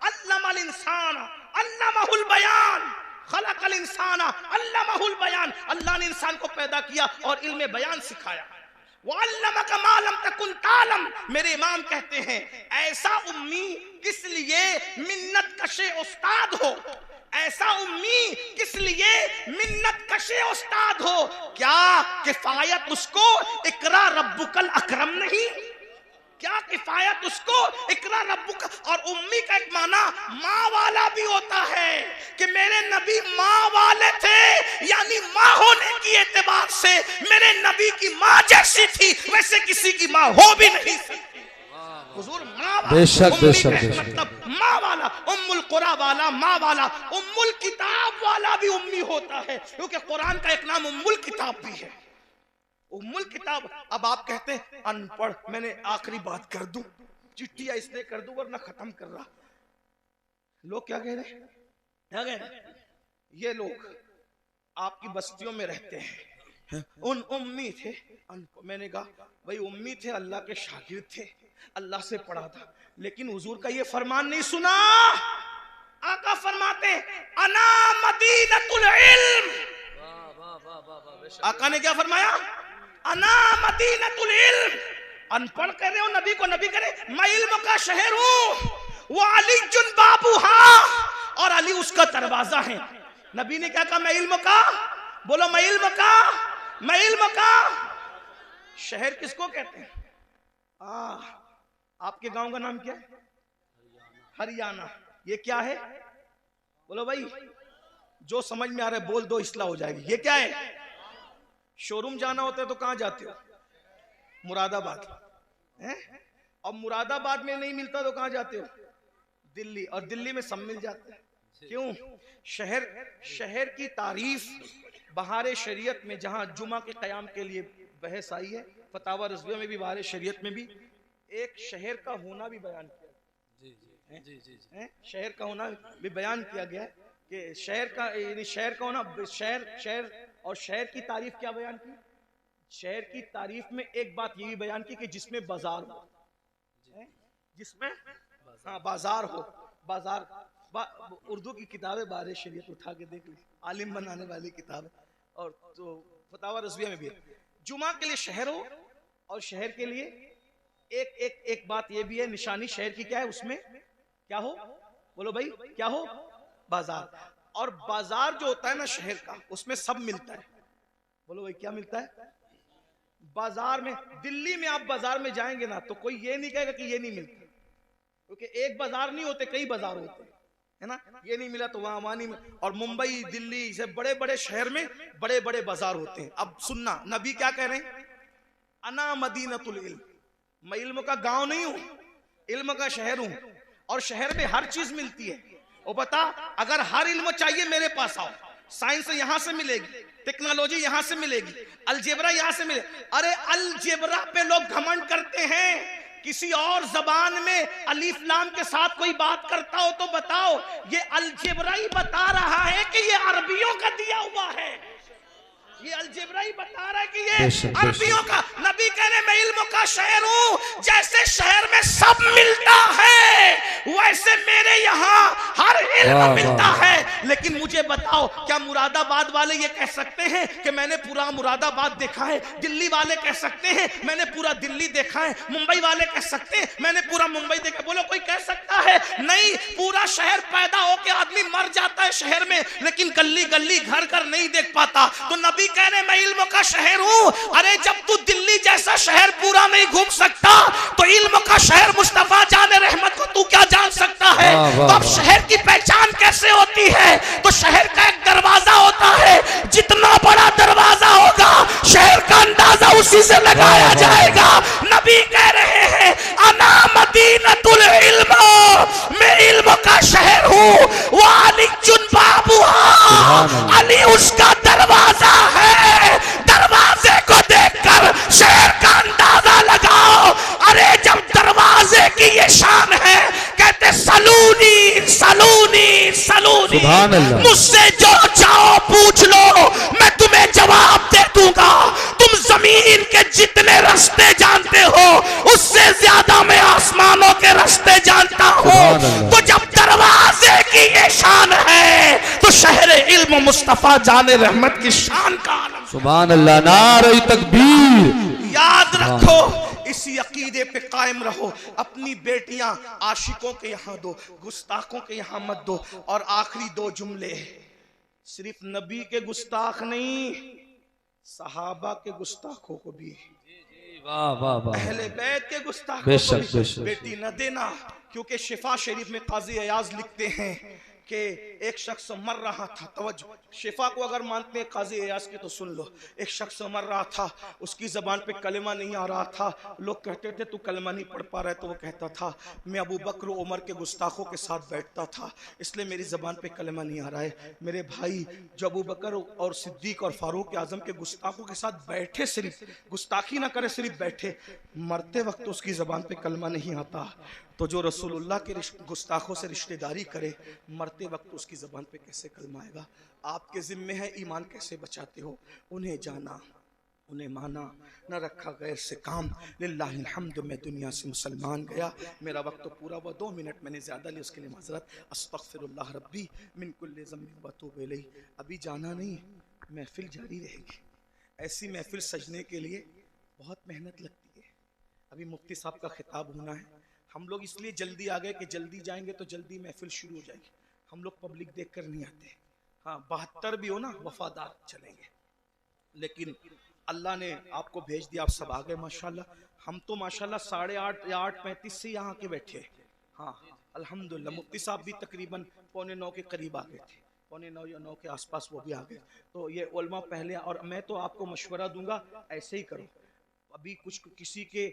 अल्लमल इंसान अल्लमहुल बयान, खलकल इंसान अल्लमहुल बयान। अल्लाह ने इंसान को पैदा किया और इल्म बयान सिखाया। वअल्लमका मा लम तकुन तालम। मेरे इमाम कहते हैं ऐसा उम्मी किस लिए मिन्नत कशे उस्ताद हो, ऐसा उम्मी किस लिए मिन्नत कशे उस्ताद हो। क्या किफायत उसको इकरा रब्बुकल अकरम नहीं? क्या किफायत उसको इकरा रब्बुका। और उम्मी का एक माना माँ वाला भी होता है कि मेरे नबी माँ वाले थे, यानी माँ होने की एतबार से मेरे नबी नबी की माँ जैसी थी वैसे किसी की माँ हो भी नहीं सकती। हुजूर माँ वाला, बेशक बेशक मतलब माँ वाला, उम्मुल कुरा वाला, माँ वाला, उम्मुल किताब वाला भी उम्मी होता है, क्योंकि कुरान का एक नाम उम्मुल किताब भी है। उम्मुल किताब। अब आप कहते हैं अनपढ़, मैंने आखिरी बात कर दूं, चिट्ठियां इसलिए कर दूं वरना खत्म कर रहा। लोग क्या कह रहे हैं, क्या कह रहे हैं? ये लोग आपकी बस्तियों में रहते हैं, उन उम्मी थे। मैंने कहा भाई उम्मी थे, अल्लाह के शागिर्द थे, अल्लाह से पढ़ा था, लेकिन हुजूर का ये फरमान नहीं सुना। आका फरमाते अना मदीनतुल इल्म। आका ने क्या फरमाया? अना मदीनतुल इल्म। अनपढ़ कह रहे हो नबी को, नबी कह रहे मैं इल्म का शहर हूं, वो अली जुन बाबू हा, और अली उसका दरवाजा है। नबी ने क्या कहा? मैं इल्म का, बोलो मैं इल्म का, मैं इल्म का शहर किसको कहते हैं? आपके गांव का नाम क्या है? हरियाणा। ये क्या है? बोलो भाई, जो समझ में आ रहा है बोल दो, इस्लाह हो जाएगी। ये क्या है? शोरूम जाना होता है तो कहां जाते हो? मुरादाबाद है? और मुरादाबाद में नहीं मिलता तो कहां जाते हो? दिल्ली। और दिल्ली में सब मिल जाता है। क्यों? शहर की तारीफ बहार शरीयत में, जहां जुमा के कयाम के लिए बहस आई है, फतावा रज़विया में भी, बहार शरीयत में भी एक शहर का होना भी बयान किया। शहर का होना भी बयान किया गया है कि शहर का, यानी शहर का होना, शहर और शहर की तारीफ क्या बयान की? शहर की तारीफ में एक बात ये भी बयान की कि जिसमें बाजार हो, जिसमें बाजार हो। बाजार उर्दू की किताबें बारे शरीयत उठा के देख ली, आलिम बनाने वाली किताब है, और तो फतावा रज़विया में भी है। जुमा के लिए शहर हो, और शहर के लिए एक बात ये भी है, निशानी शहर की क्या है? उसमें क्या हो? बोलो भाई, क्या हो? बाजार। और बाजार जो होता है ना शहर का, उसमें सब मिलता है। बोलो भाई, क्या मिलता है? बाजार में। दिल्ली में आप बाजार में जाएंगे ना तो कोई ये नहीं कहेगा कि ये नहीं मिलता, क्योंकि एक बाजार नहीं होते, कई बाजार होते हैं, है ना? ये नहीं मिला तो वहां नहीं मिला। और मुंबई, दिल्ली से बड़े बड़े शहर में बड़े बड़े बाजार होते हैं। अब सुनना, नबी क्या कह रहे हैं? अना मदीनतुल इल्म। मैं इल्म का गांव नहीं हूं, इल्म का शहर हूं, और शहर में हर चीज मिलती है। और बता, अगर हर इल्म चाहिए मेरे पास आओ, साइंस यहां से मिलेगी, टेक्नोलॉजी यहां से मिलेगी, अलजेब्रा यहां से मिलेगी। अरे अलजेब्रा पे लोग घमंड करते हैं, किसी और जबान में अलीफ लाम के साथ कोई बात करता हो तो बताओ, ये अलजेब्रा ही बता रहा है कि ये अरबियों का दिया हुआ है। ये अलजेब्रा ही बता रहा है कि ये अरबियों का। नबी कहने मैं इल्म का शहर हूं, जैसे शहर में सब मिलता है वैसे मेरे यहाँ हर इल्म मिलता है। लेकिन मुझे बताओ, क्या मुरादाबाद वाले ये कह सकते हैं कि मैंने पूरा मुरादाबाद देखा है? दिल्ली वाले कह सकते हैं मैंने पूरा दिल्ली देखा है? मुंबई वाले कह सकते हैं मैंने पूरा मुंबई देखा? बोलो कोई कह सकता है? नहीं। पूरा शहर पैदा होके आदमी मर जाता है शहर में, लेकिन गली गली घर घर नहीं देख पाता। तो नबी कहने मैं इल्म का शहर हूं। अरे जब तू दिल्ली जैसा शहर पूरा नहीं घूम सकता तो इल्म का शहर मुस्तफा जाने रहमत को तू क्या जान सकता है? तो अब शहर की पहचान कैसे होती है? तो शहर का एक दरवाजा होता है, जितना बड़ा दरवाजा होगा शहर का अंदाजा उसी से लगाया जाएगा। नबी कह रहे हैं अना मदीनतुल इल्म, मैं इल्म का शहर हूं, वो अली जुन बाबू, अली उसका दरवाजा है। दरवाजे को देखकर शहर का अंदाजा लगाओ। अरे जब दरवाजे की ये शान है, कहते सलूनी सलूनी सलूनी, मुझसे जो चाहो पूछ लो, मैं तुम्हें जवाब दे दूंगा। तुम जमीन के जितने रास्ते जानते हो उससे ज्यादा मैं आसमानों के रास्ते जानता हूँ। तो जब दरवाजे की ये शान है तो शहर इल्म मुस्तफा जाने रहमत की शान का आलम। सुभान अल्लाह, नारे तकबीर। याद रखो, इसी अकीदे पे कायम रहो। अपनी बेटियां आशिकों के यहाँ दो, गुस्ताखों के यहाँ मत दो। और आखिरी दो जुमले, सिर्फ नबी के गुस्ताख नहीं, सहाबा के गुस्ताखों को भी, अहले बैत के गुस्ताखों को भी बेटी न देना। क्योंकि शिफा शरीफ में काजी अयाज लिखते हैं कि एक शख्स मर रहा था। तवज्जो, शिफा को अगर मानते हैं काजी इयास की तो सुन लो। एक शख्स मर रहा था, उसकी ज़बान पे कलमा नहीं आ रहा था। लोग कहते थे तू कलमा नहीं पढ़ पा रहा है, तो वो कहता था मैं अबू बकर उमर के गुस्ताखों के साथ बैठता था, इसलिए मेरी ज़बान पे कलमा नहीं आ रहा है। मेरे भाई, जो अबू बकर और सिद्दीक और फारूक आज़म के गुस्ताखों के साथ बैठे, सिर्फ गुस्ताखी ना करे, सिर्फ बैठे, मरते वक्त उसकी ज़बान पे कलमा नहीं आता, तो जो रसूलुल्लाह के गुस्ताखों से रिश्तेदारी करे, मरते वक्त उसकी ज़बान पे कैसे कलमा आएगा? आपके ज़िम्मे है ईमान कैसे बचाते हो। उन्हें जाना, उन्हें माना, न रखा गैर से काम। लिल्लाहिल हम्द, मैं दुनिया से मुसलमान गया। मेरा वक्त तो पूरा हुआ, 2 मिनट मैंने ज़्यादा ली, उसके लिए माज़रत। अस्तग़फिरुल्लाह रब्बी मिन कुल्लि ज़ंबिन व अतूबु इलैह। अभी जाना नहीं, महफिल जारी रहेगी। ऐसी महफिल सजने के लिए बहुत मेहनत लगती है। अभी मुफ्ती साहब का खिताब होना है, हम लोग इसलिए जल्दी आ गए कि जल्दी जाएंगे तो जल्दी महफिल शुरू हो जाएगी। हम लोग पब्लिक देख कर नहीं आते। हाँ, 72 भी हो ना, वफादार चलेंगे। लेकिन अल्लाह ने आपको भेज दिया, आप सब आ गए माशाल्लाह। हम तो माशाल्लाह 8:30 या 8:35 से यहाँ के बैठे। हाँ अल्हम्दुलिल्लाह, मुफ्ती साहब भी तकरीबन 8:45 के करीब आ गए थे, 8:45 या 9 के आसपास वो भी आ गए। तो ये उलमा पहले, और मैं तो आपको मशवरा दूंगा ऐसे ही करो। अभी कुछ किसी के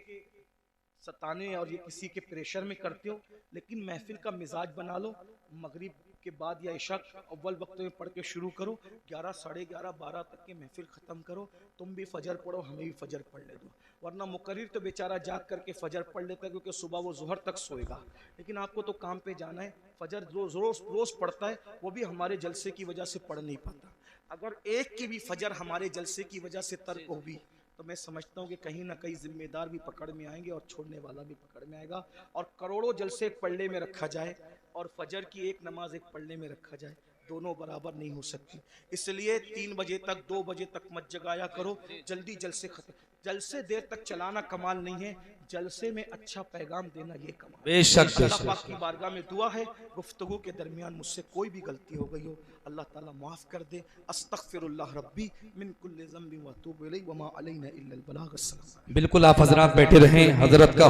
सताने और ये किसी के प्रेशर में करते हो, लेकिन महफिल का मिजाज बना लो। मगरिब के बाद या इशा अव्वल वक्त में पढ़ के शुरू करो, 11, साढ़े 11, 12 तक के महफिल ख़त्म करो। तुम भी फजर पढ़ो, हमें भी फजर पढ़ ले दो, वरना मुकर्रिर तो बेचारा जाग करके फजर पढ़ लेता है, क्योंकि सुबह वो ज़ोहर तक सोएगा। लेकिन आपको तो काम पे जाना है। फजर रोज़ पढ़ता है, वो भी हमारे जलसे की वजह से पढ़ नहीं पाता। अगर एक की भी फजर हमारे जलसे की वजह से तर्क होगी, तो मैं समझता हूँ कि कहीं ना कहीं जिम्मेदार भी पकड़ में आएंगे और छोड़ने वाला भी पकड़ में आएगा। और करोड़ों जलसे एक पल्ले में रखा जाए और फजर की एक नमाज एक पल्ले में रखा जाए, दोनों बराबर नहीं हो सकती। इसलिए 3 बजे तक, 2 बजे तक मत जगाया करो, जल्दी जलसे खत्म। जलसे देर तक चलाना कमाल नहीं है, जलसे में अच्छा पैगाम देना ये कमाल। बेशक अल्लाह पाक की बारगाह में दुआ है, गुफ्तगू के दरमियान मुझसे कोई भी गलती हो गई हो, अल्लाह ताला माफ़ कर दे। अस्तग़फिरुल्लाह रब्बी मिन कुल्लि ज़ंबिन व अतूबु इलैहि व मा अलैना इल्लल बलाग। अस्सलाम। बिल्कुल आप हजरात बैठे रहें, हजरत का